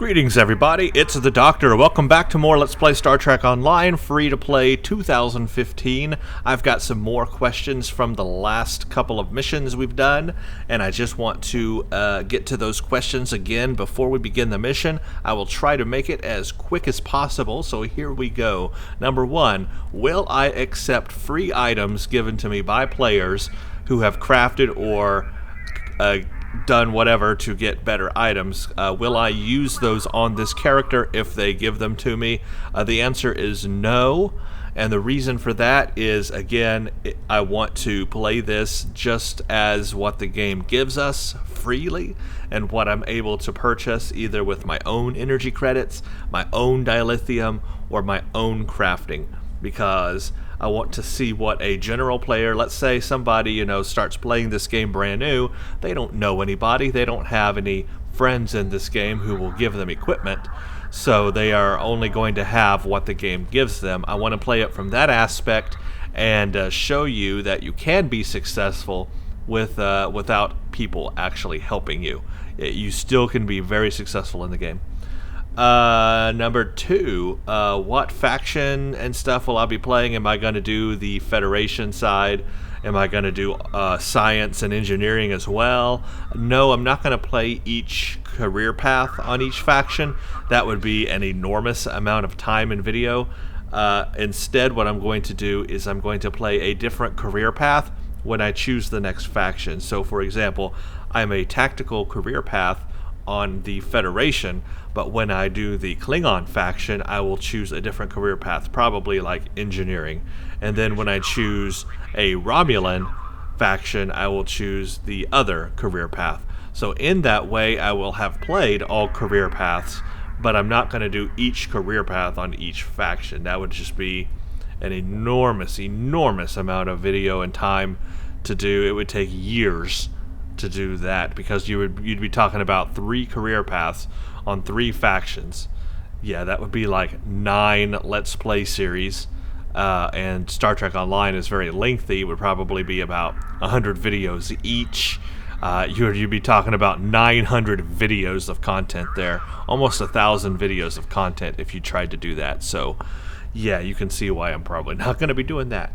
Greetings everybody, it's the Doctor. Welcome back to more Let's Play Star Trek Online, free to play 2015. I've got some more questions from the last couple of missions we've done, and I just want to get to those questions again before we begin the mission. I will try to make it as quick as possible, so here we go. Number 1, will I accept free items given to me by players who have crafted or done whatever to get better items? Will I use those on this character if they give them to me? The answer is no, and the reason for that is, again, I want to play this just as what the game gives us freely and what I'm able to purchase either with my own energy credits, my own dilithium, or my own crafting, because I want to see what a general player, let's say somebody, starts playing this game brand new, they don't know anybody, they don't have any friends in this game who will give them equipment, so they are only going to have what the game gives them. I want to play it from that aspect and show you that you can be successful without people actually helping you. You still can be very successful in the game. Number 2, what faction and stuff will I be playing? Am I going to do the Federation side? Am I going to do science and engineering as well? No, I'm not going to play each career path on each faction. That would be an enormous amount of time and video. Instead, what I'm going to do is I'm going to play a different career path when I choose the next faction. So, for example, I'm a tactical career path on the Federation, but when I do the Klingon faction, I will choose a different career path, probably like engineering. And then when I choose a Romulan faction, I will choose the other career path. So in that way, I will have played all career paths, but I'm not going to do each career path on each faction. That would just be an enormous amount of video and time to do. It would take years to do that, because you'd be talking about 3 career paths on 3 factions. Yeah, that would be like 9 Let's Play series, and Star Trek Online is very lengthy. It would probably be about 100 videos each. You'd be talking about 900 videos of content there, almost 1,000 videos of content if you tried to do that. So yeah, you can see why I'm probably not going to be doing that.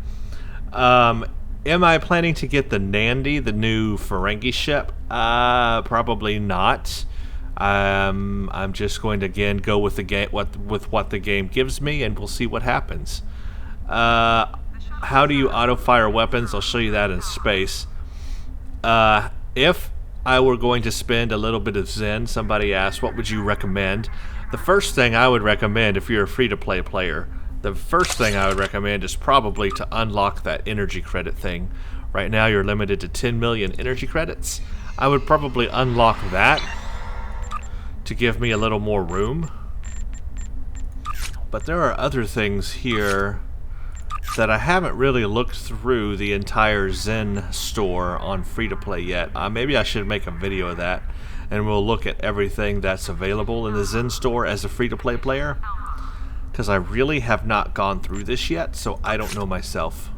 Am I planning to get the Nandi, the new Ferengi ship? Probably not. I'm just going to again go with the game, with what the game gives me, and we'll see what happens. How do you auto-fire weapons? I'll show you that in space. If I were going to spend a little bit of Zen, somebody asked, what would you recommend? The first thing I would recommend, if you're a free-to-play player, the first thing I would recommend is probably to unlock that energy credit thing. Right now you're limited to 10 million energy credits. I would probably unlock that to give me a little more room. But there are other things here that I haven't really looked through the entire Zen store on free-to-play yet. Maybe I should make a video of that, and we'll look at everything that's available in the Zen store as a free-to-play player, because I really have not gone through this yet, so I don't know myself.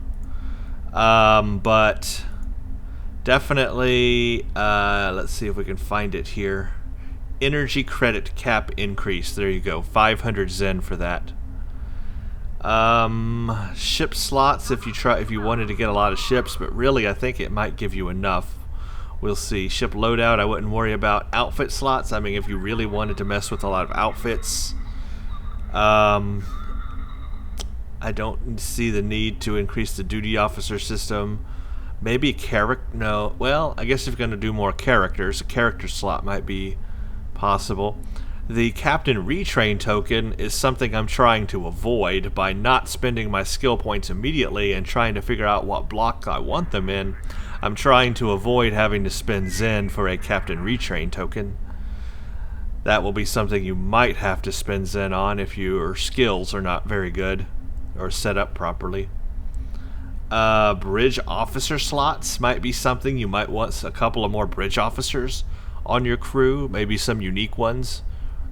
But definitely, let's see if we can find it here. Energy credit cap increase. There you go. 500 Zen for that. Ship slots if you wanted to get a lot of ships, but really I think it might give you enough. We'll see. Ship loadout, I wouldn't worry about. Outfit slots, I mean, if you really wanted to mess with a lot of outfits. I don't see the need to increase the duty officer system. Maybe no. Well, I guess if you're going to do more characters, a character slot might be possible. The Captain Retrain token is something I'm trying to avoid by not spending my skill points immediately and trying to figure out what block I want them in. I'm trying to avoid having to spend Zen for a Captain Retrain token. That will be something you might have to spend Zen on if your skills are not very good or set up properly. Bridge officer slots might be something. You might want a couple of more bridge officers on your crew, maybe some unique ones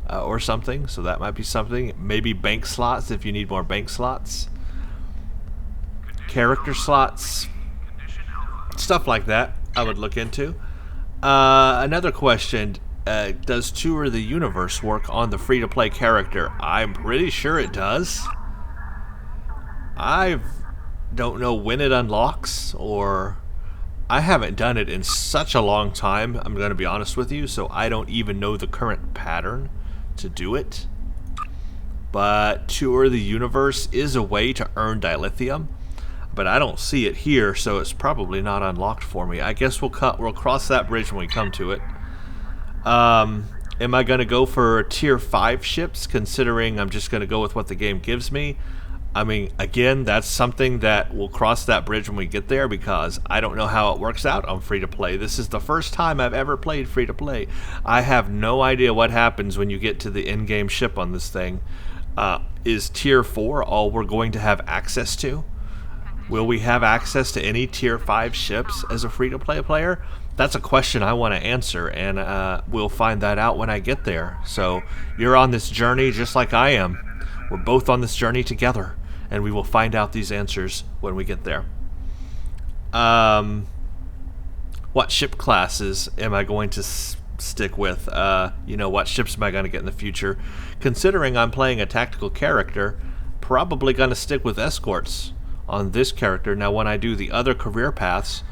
or something, so that might be something. Maybe bank slots if you need more bank slots. Character slots, stuff like that I would look into. Another question, does Tour of the Universe work on the free-to-play character? I'm pretty sure it does. I don't know when it unlocks, or I haven't done it in such a long time, I'm going to be honest with you, so I don't even know the current pattern to do it. But Tour of the Universe is a way to earn dilithium, but I don't see it here, so it's probably not unlocked for me. I guess we'll cross that bridge when we come to it. Am I going to go for tier 5 ships, considering I'm just going to go with what the game gives me? I mean, again, that's something that we'll cross that bridge when we get there, because I don't know how it works out on free-to-play. This is the first time I've ever played free-to-play. I have no idea what happens when you get to the in-game ship on this thing. Is tier 4 all we're going to have access to? Will we have access to any tier 5 ships as a free-to-play player? That's a question I want to answer, and we'll find that out when I get there. So you're on this journey just like I am. We're both on this journey together, and we will find out these answers when we get there. What ship classes am I going to stick with? What ships am I going to get in the future? Considering I'm playing a tactical character, probably going to stick with escorts on this character. Now, when I do the other career paths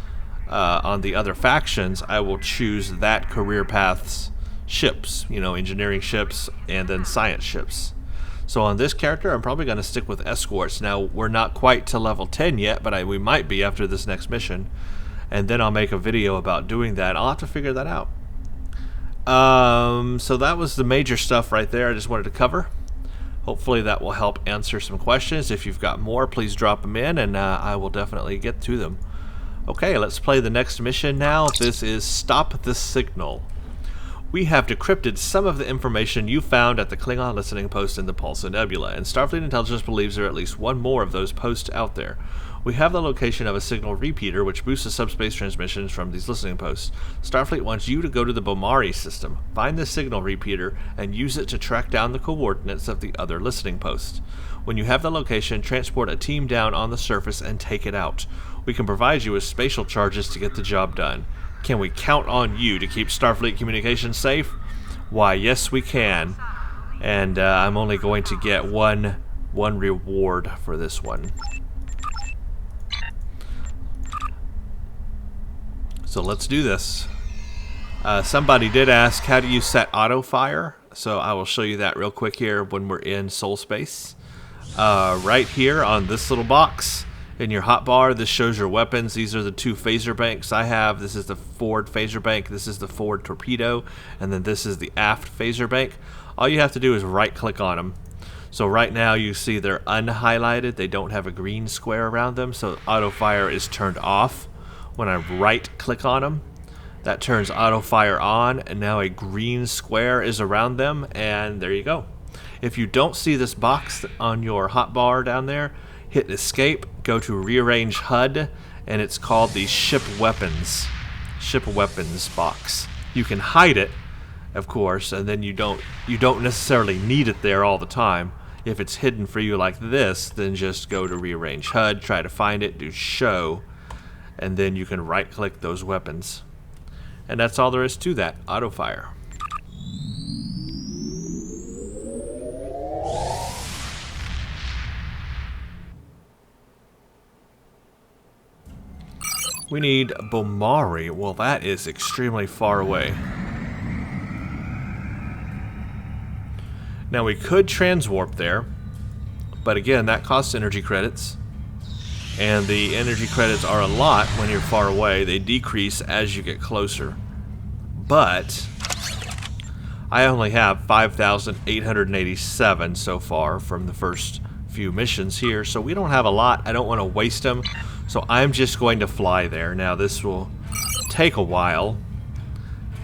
on the other factions, I will choose that career path's ships, engineering ships and then science ships. So on this character, I'm probably going to stick with escorts. Now, we're not quite to level 10 yet, but we might be after this next mission. And then I'll make a video about doing that. I'll have to figure that out. So that was the major stuff right there I just wanted to cover. Hopefully that will help answer some questions. If you've got more, please drop them in, and I will definitely get to them. Okay, let's play the next mission now. This is Stop the Signal. We have decrypted some of the information you found at the Klingon listening post in the Pulsar Nebula, and Starfleet Intelligence believes there are at least one more of those posts out there. We have the location of a signal repeater which boosts the subspace transmissions from these listening posts. Starfleet wants you to go to the Bomari system, find the signal repeater, and use it to track down the coordinates of the other listening posts. When you have the location, transport a team down on the surface and take it out. We can provide you with spatial charges to get the job done. Can we count on you to keep Starfleet communications safe? Why, yes we can. And I'm only going to get one reward for this one. So let's do this. Somebody did ask, how do you set auto fire? So I will show you that real quick here when we're in Soul Space. Right here on this little box in your hotbar, this shows your weapons. These are the two phaser banks I have. This is the forward phaser bank, this is the forward torpedo, and then this is the aft phaser bank. All you have to do is right click on them. So right now you see they're unhighlighted, they don't have a green square around them, so auto fire is turned off. When I right click on them, that turns auto fire on, and now a green square is around them, and there you go. If you don't see this box on your hotbar down there, hit escape, go to rearrange HUD, and it's called the ship weapons box. You can hide it, of course, and then you don't necessarily need it there all the time. If it's hidden for you like this, then just go to rearrange HUD, try to find it, do show, and then you can right click those weapons. And that's all there is to that, auto fire. We need Bomari. Well, that is extremely far away. Now we could transwarp there, but again, that costs energy credits. And the energy credits are a lot when you're far away. They decrease as you get closer. But I only have 5,887 so far from the first few missions here, so we don't have a lot. I don't want to waste them. So I'm just going to fly there. Now this will take a while.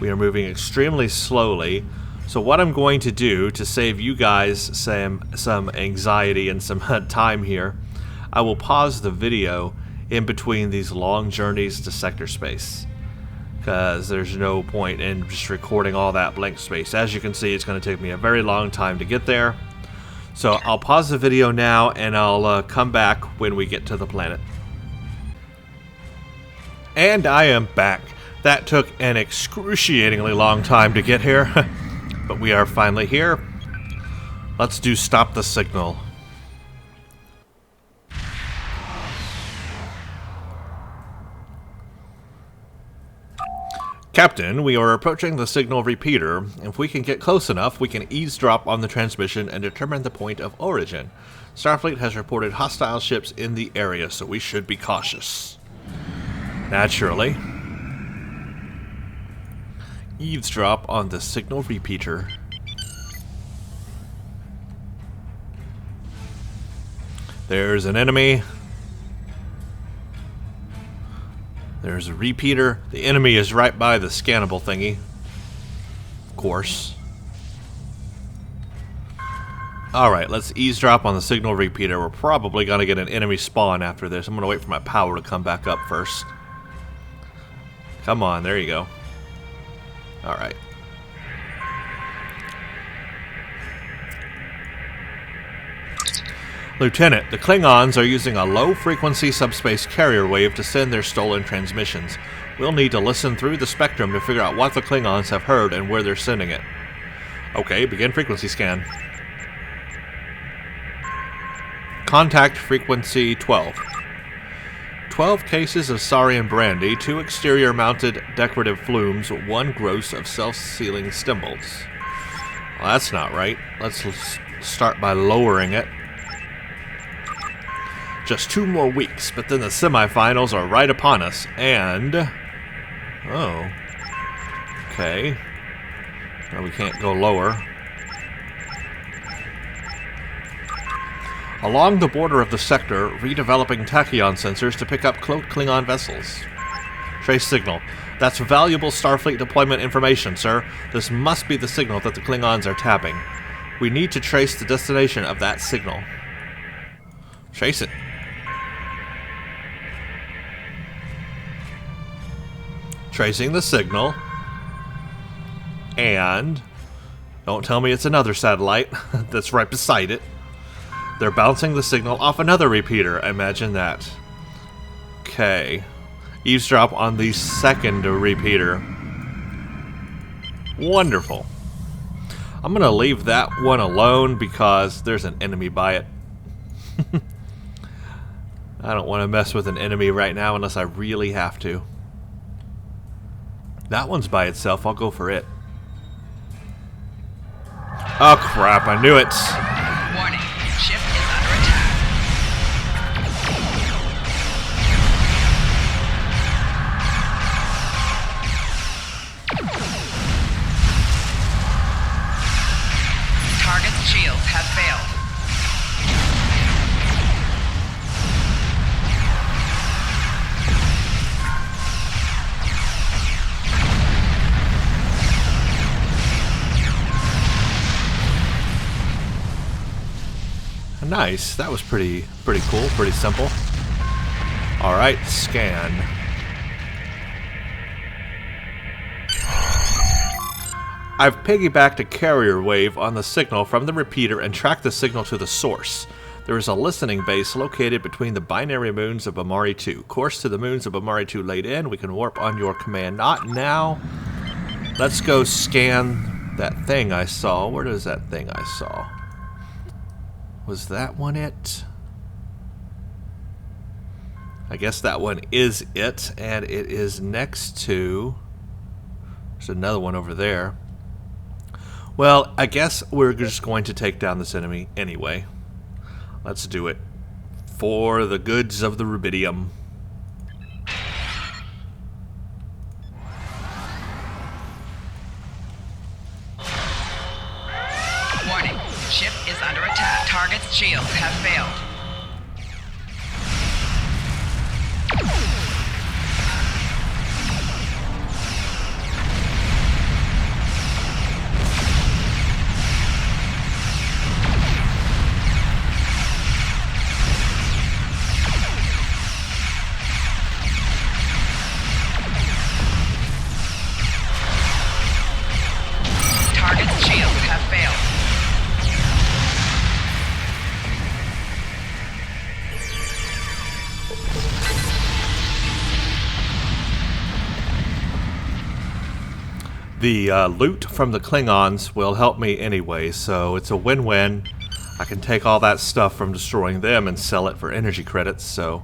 We are moving extremely slowly. So what I'm going to do to save you guys some anxiety and some time here, I will pause the video in between these long journeys to sector space, because there's no point in just recording all that blank space. As you can see, it's going to take me a very long time to get there. So I'll pause the video now, and I'll come back when we get to the planet. And I am back. That took an excruciatingly long time to get here, but we are finally here. Let's do stop the signal. Captain, we are approaching the signal repeater. If we can get close enough, we can eavesdrop on the transmission and determine the point of origin. Starfleet has reported hostile ships in the area, so we should be cautious. Naturally. Eavesdrop on the signal repeater. There's an enemy. There's a repeater. The enemy is right by the scannable thingy. Of course. Alright, let's eavesdrop on the signal repeater. We're probably going to get an enemy spawn after this. I'm going to wait for my power to come back up first. Come on, there you go. Alright. Lieutenant, the Klingons are using a low-frequency subspace carrier wave to send their stolen transmissions. We'll need to listen through the spectrum to figure out what the Klingons have heard and where they're sending it. Okay, begin frequency scan. Contact frequency 12. 12 cases of Saurian brandy, 2 exterior-mounted decorative flumes, 1 gross of self-sealing symbols. Well, that's not right. Let's start by lowering it. Just 2 more weeks, but then the semifinals are right upon us, and... Oh. Okay. Well, we can't go lower. Along the border of the sector, redeveloping tachyon sensors to pick up cloaked Klingon vessels. Trace signal. That's valuable Starfleet deployment information, sir. This must be the signal that the Klingons are tapping. We need to trace the destination of that signal. Trace it. Tracing the signal. And... don't tell me it's another satellite that's right beside it. They're bouncing the signal off another repeater. Imagine that. Okay. Eavesdrop on the second repeater. Wonderful. I'm going to leave that one alone because there's an enemy by it. I don't want to mess with an enemy right now unless I really have to. That one's by itself. I'll go for it. Oh crap, I knew it. Warning, ship is under attack. Target's shields have failed. Nice. That was pretty cool, pretty simple. Alright, scan. I've piggybacked a carrier wave on the signal from the repeater and tracked the signal to the source. There is a listening base located between the binary moons of Amari 2. Course to the moons of Amari 2 laid in. We can warp on your command. Not now. Let's go scan that thing I saw. Where is that thing I saw? Was that one it? I guess that one is it, and it is next to... there's another one over there. Well, I guess we're just going to take down this enemy anyway. Let's do it. For the goods of the rubidium. Warning, ship is under attack. Target's shields have failed. Target's shields have failed. The loot from the Klingons will help me anyway, so it's a win-win. I can take all that stuff from destroying them and sell it for energy credits, so...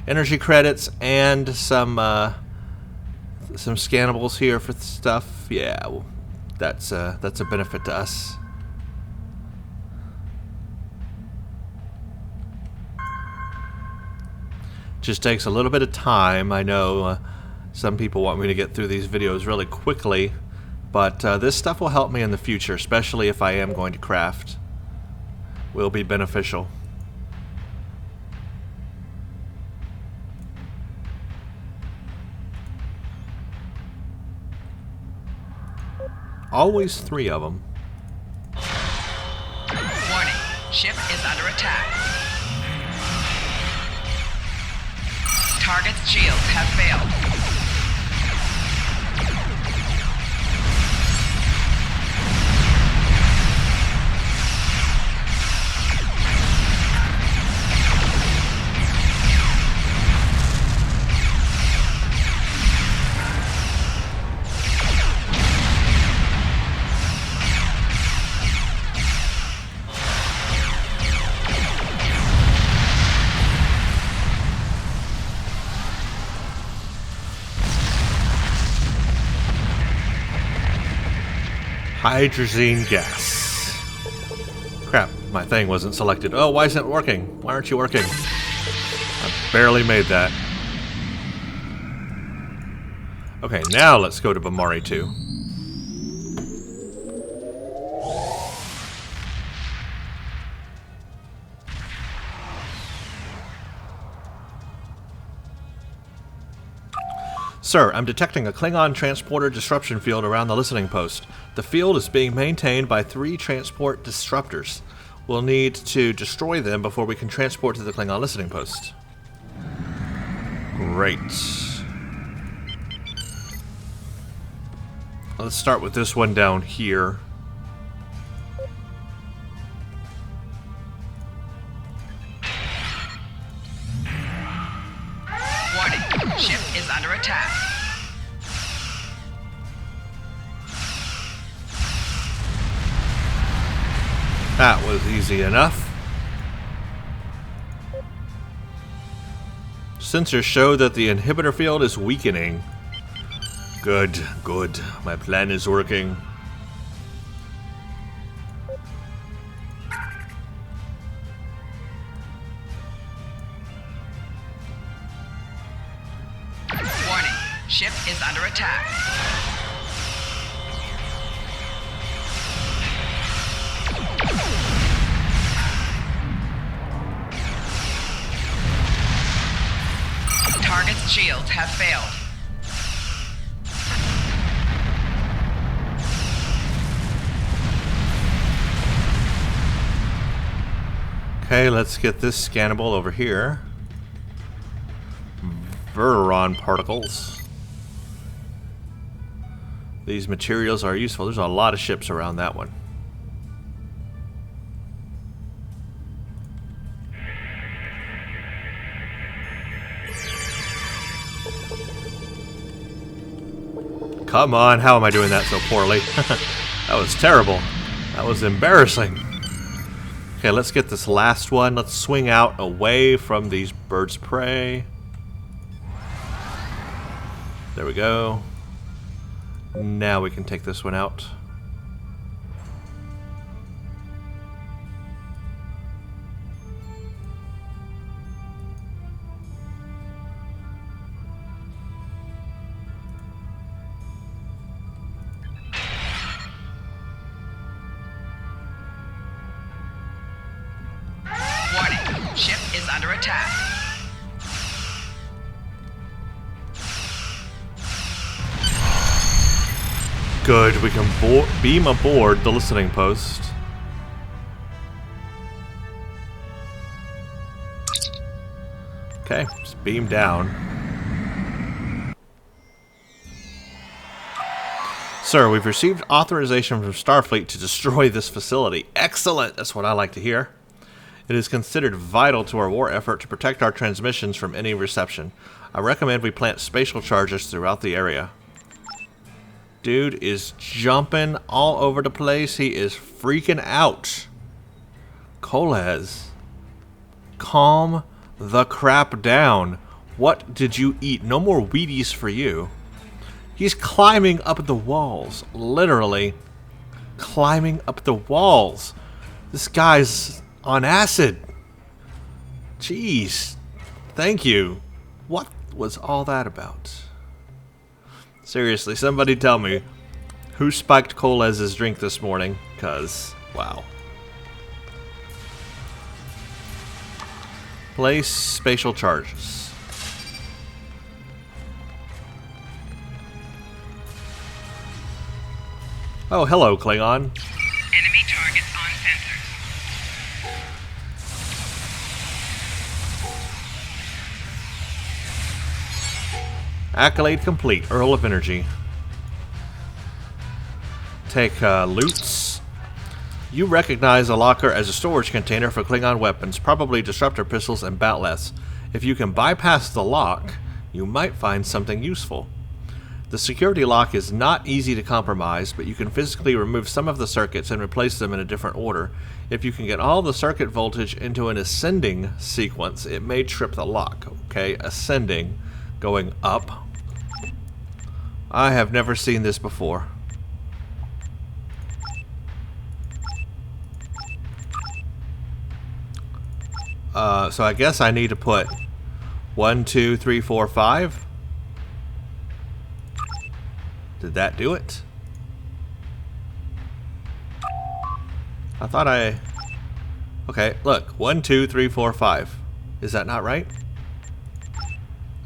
Energy credits and some scannables here for stuff. Yeah, well, that's a benefit to us. Just takes a little bit of time. I know some people want me to get through these videos really quickly, but this stuff will help me in the future, especially if I am going to craft. Will be beneficial. Always 3 of them. Warning, ship is under attack. Target's shields have failed. Hydrazine gas. Crap, my thing wasn't selected. Oh, why isn't it working? Why aren't you working? I barely made that. Okay, now let's go to Bamari 2. Sir, I'm detecting a Klingon transporter disruption field around the listening post. The field is being maintained by 3 transport disruptors. We'll need to destroy them before we can transport to the Klingon listening post. Great. Let's start with this one down here. Warning, ship is under attack. That was easy enough. Sensors show that the inhibitor field is weakening. Good, good. My plan is working. Warning, ship is under attack. Target's shields have failed. Okay, let's get this scannable over here. Verteron particles. These materials are useful. There's a lot of ships around that one. Come on, how am I doing that so poorly? That was terrible. That was embarrassing. Okay, let's get this last one. Let's swing out away from these birds of prey. There we go. Now we can take this one out. Warning, ship is under attack. Good, we can beam aboard the listening post. Okay, just beam down. Sir, we've received authorization from Starfleet to destroy this facility. Excellent! That's what I like to hear. It is considered vital to our war effort to protect our transmissions from any reception. I recommend we plant spatial charges throughout the area. Dude is jumping all over the place. He is freaking out. Kolez, calm the crap down. What did you eat? No more Wheaties for you. He's climbing up the walls. Literally climbing up the walls. This guy's on acid. Jeez. Thank you. What was all that about? Seriously, somebody tell me who spiked Kolez's drink this morning, cause wow. Place spatial charges. Oh, hello, Klingon. Enemy targets on sensors. Accolade complete. Earl of Energy. Take loots. You recognize a locker as a storage container for Klingon weapons, probably disruptor pistols and batleths. If you can bypass the lock, you might find something useful. The security lock is not easy to compromise, but you can physically remove some of the circuits and replace them in a different order. If you can get all the circuit voltage into an ascending sequence, it may trip the lock. Okay, ascending, going up. I have never seen this before. So I guess I need to put 1, 2, 3, 4, 5. Did that do it? I thought I... Okay, look. 1, 2, 3, 4, 5. Is that not right?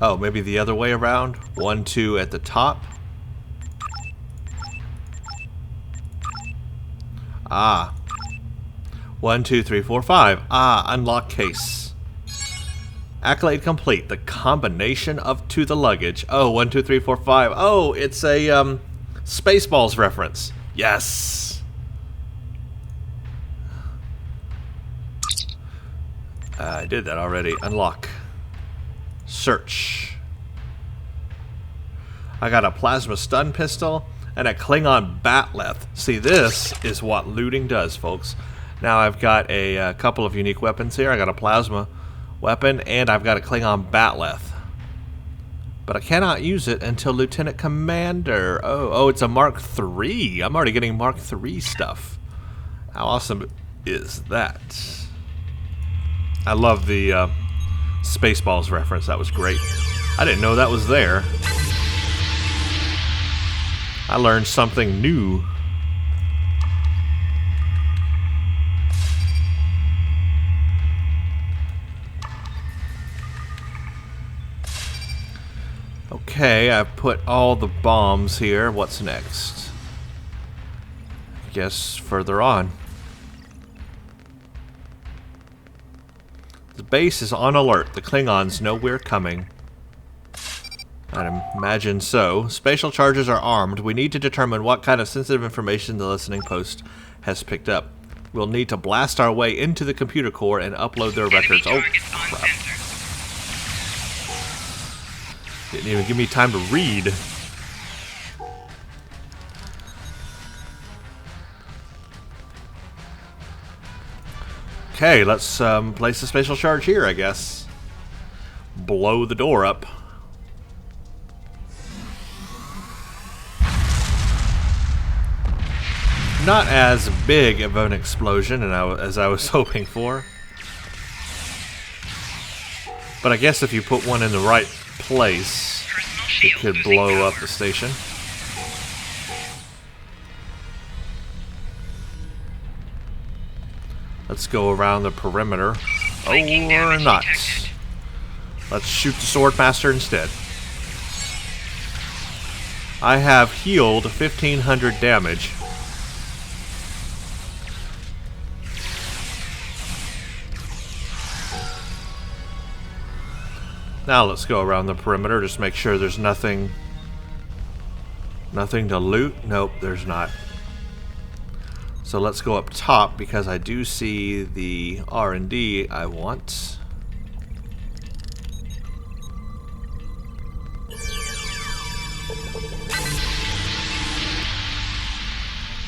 Oh, maybe the other way around. 1, 2 at the top. Ah. 1, 2, 3, 4, 5. Ah, unlock case. Accolade complete. The combination of to the luggage. Oh, 1, 2, 3, 4, 5. Oh, it's a Spaceballs reference. Yes. I did that already. Unlock. Search. I got a plasma stun pistol and a Klingon batleth. See, this is what looting does, folks. Now I've got a couple of unique weapons here. I got a plasma weapon and I've got a Klingon batleth. But I cannot use it until Lieutenant Commander. Oh, it's a Mark III. I'm already getting Mark III stuff. How awesome is that? I love the Spaceballs reference. That was great. I didn't know that was there. I learned something new. Okay, I've put all the bombs here. What's next? I guess further on. The base is on alert. The Klingons know we're coming. I'd imagine so. Spatial charges are armed. We need to determine what kind of sensitive information the listening post has picked up. We'll need to blast our way into the computer core and upload their records. Oh, crap. Didn't even give me time to read. Okay, let's place the spatial charge here, I guess. Blow the door up. Not as big of an explosion as I was hoping for. But I guess if you put one in the right place, it could blow up the station. Let's go around the perimeter. Or not. Let's shoot the Swordmaster instead. I have healed 1,500 damage. Now let's go around the perimeter, just make sure there's nothing to loot. Nope, there's not. So let's go up top because I do see the R&D I want.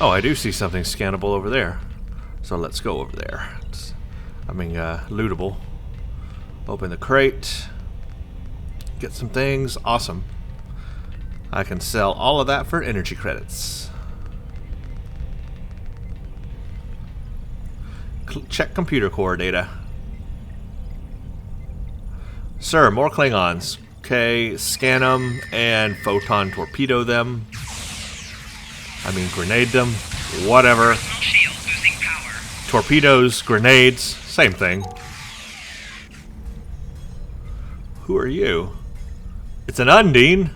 Oh, I do see something scannable over there. So let's go over there. Lootable. Open the crate. Get some things. Awesome. I can sell all of that for energy credits. Check computer core data. Sir, more Klingons. Okay, scan them and photon torpedo them. Grenade them. Whatever. Shield losing power. Torpedoes, grenades, same thing. Who are you? It's an Undine.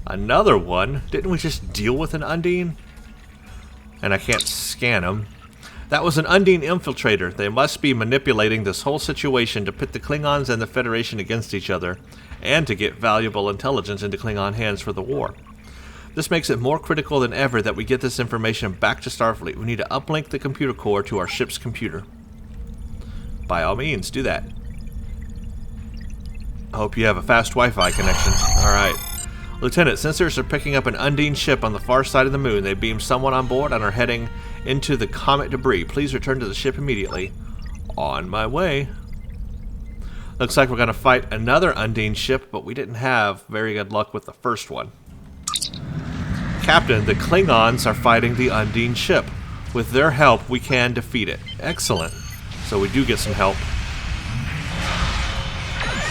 Another one? Didn't we just deal with an Undine? And I can't scan them. That was an Undine infiltrator. They must be manipulating this whole situation to pit the Klingons and the Federation against each other, and to get valuable intelligence into Klingon hands for the war. This makes it more critical than ever that we get this information back to Starfleet. We need to uplink the computer core to our ship's computer. By all means, do that. I hope you have a fast Wi-Fi connection. Alright. Lieutenant, sensors are picking up an Undine ship on the far side of the moon. They beamed someone on board and are heading into the comet debris. Please return to the ship immediately. On my way. Looks like we're going to fight another Undine ship, but we didn't have very good luck with the first one. Captain, the Klingons are fighting the Undine ship. With their help, we can defeat it. Excellent. So we do get some help.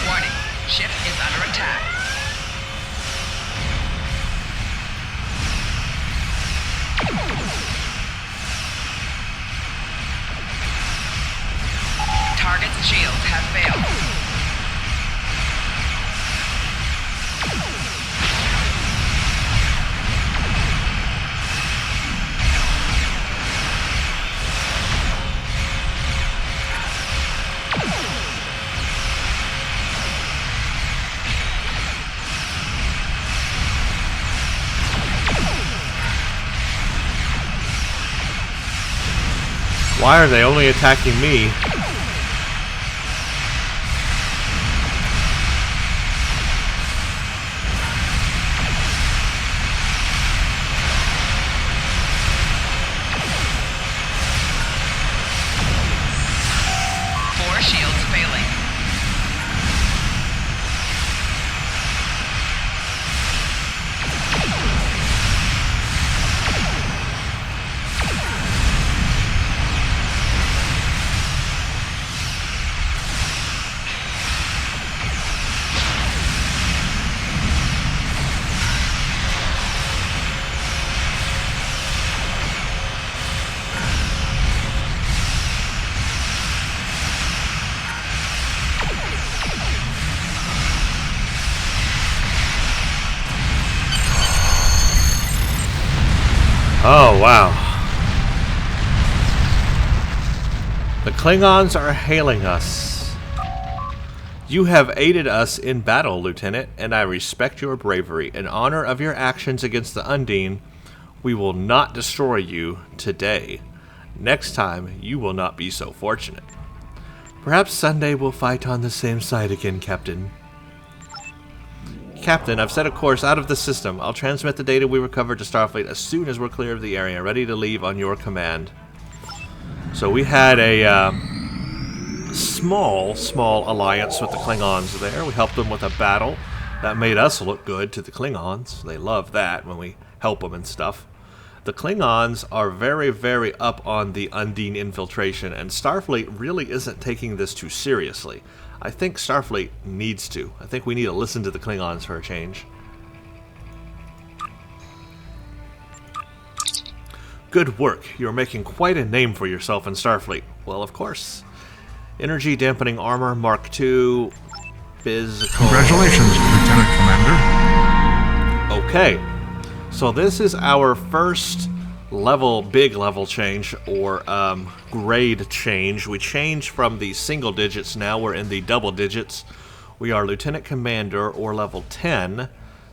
Warning. Ship is under attack. Target's shields have failed. Why are they only attacking me? Four shields failing. Oh, wow. The Klingons are hailing us. You have aided us in battle, Lieutenant, and I respect your bravery. In honor of your actions against the Undine, we will not destroy you today. Next time, you will not be so fortunate. Perhaps Sunday we'll fight on the same side again, Captain. Captain, I've set a course out of the system. I'll transmit the data we recovered to Starfleet as soon as we're clear of the area, ready to leave on your command. So we had a small alliance with the Klingons there. We helped them with a battle. That made us look good to the Klingons. They love that when we help them and stuff. The Klingons are very, very up on the Undine infiltration, and Starfleet really isn't taking this too seriously. I think Starfleet needs to. I think we need to listen to the Klingons for a change. Good work. You're making quite a name for yourself in Starfleet. Well, of course. Energy dampening armor Mark II. Physical. Congratulations, Lieutenant Commander. Okay. So this is our first big level change, or grade change. We changed from the single digits, now we're in the double digits. We are Lieutenant Commander, or level 10,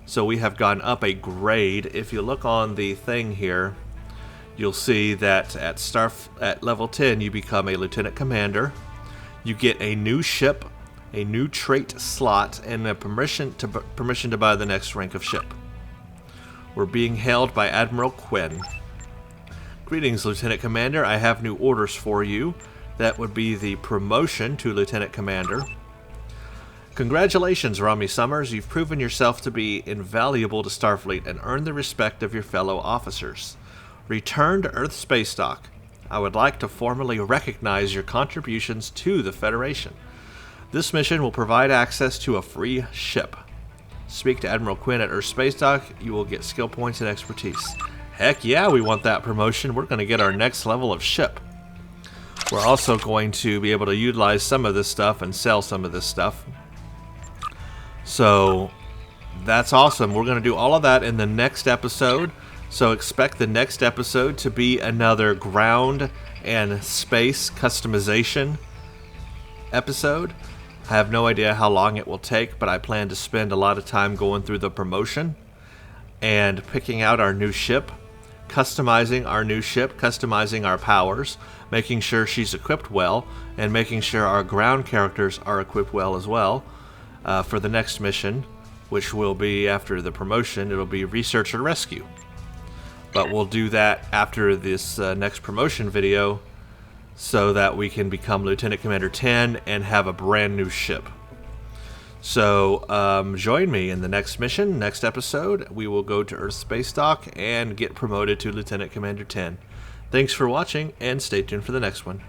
so we have gone up a grade. If you look on the thing here, you'll see that at level 10 you become a Lieutenant Commander. You get a new ship, a new trait slot, and a permission to buy the next rank of ship. We're being hailed by Admiral Quinn. Greetings, Lieutenant Commander. I have new orders for you. That would be the promotion to Lieutenant Commander. Congratulations, Rami Summers. You've proven yourself to be invaluable to Starfleet and earned the respect of your fellow officers. Return to Earth Space Dock. I would like to formally recognize your contributions to the Federation. This mission will provide access to a free ship. Speak to Admiral Quinn at Earth Space Dock. You will get skill points and expertise. Heck yeah, we want that promotion. We're going to get our next level of ship. We're also going to be able to utilize some of this stuff and sell some of this stuff. So that's awesome. We're going to do all of that in the next episode. So expect the next episode to be another ground and space customization episode. I have no idea how long it will take, but I plan to spend a lot of time going through the promotion and picking out our new ship, customizing our new ship, customizing our powers, making sure she's equipped well, and making sure our ground characters are equipped well as well for the next mission, which will be after the promotion. It'll be Research and Rescue. But we'll do that after this next promotion video so that we can become Lieutenant Commander 10 and have a brand new ship. So join me in the next mission, next episode. We will go to Earth Space Dock and get promoted to Lieutenant Commander 10. Thanks for watching, and stay tuned for the next one.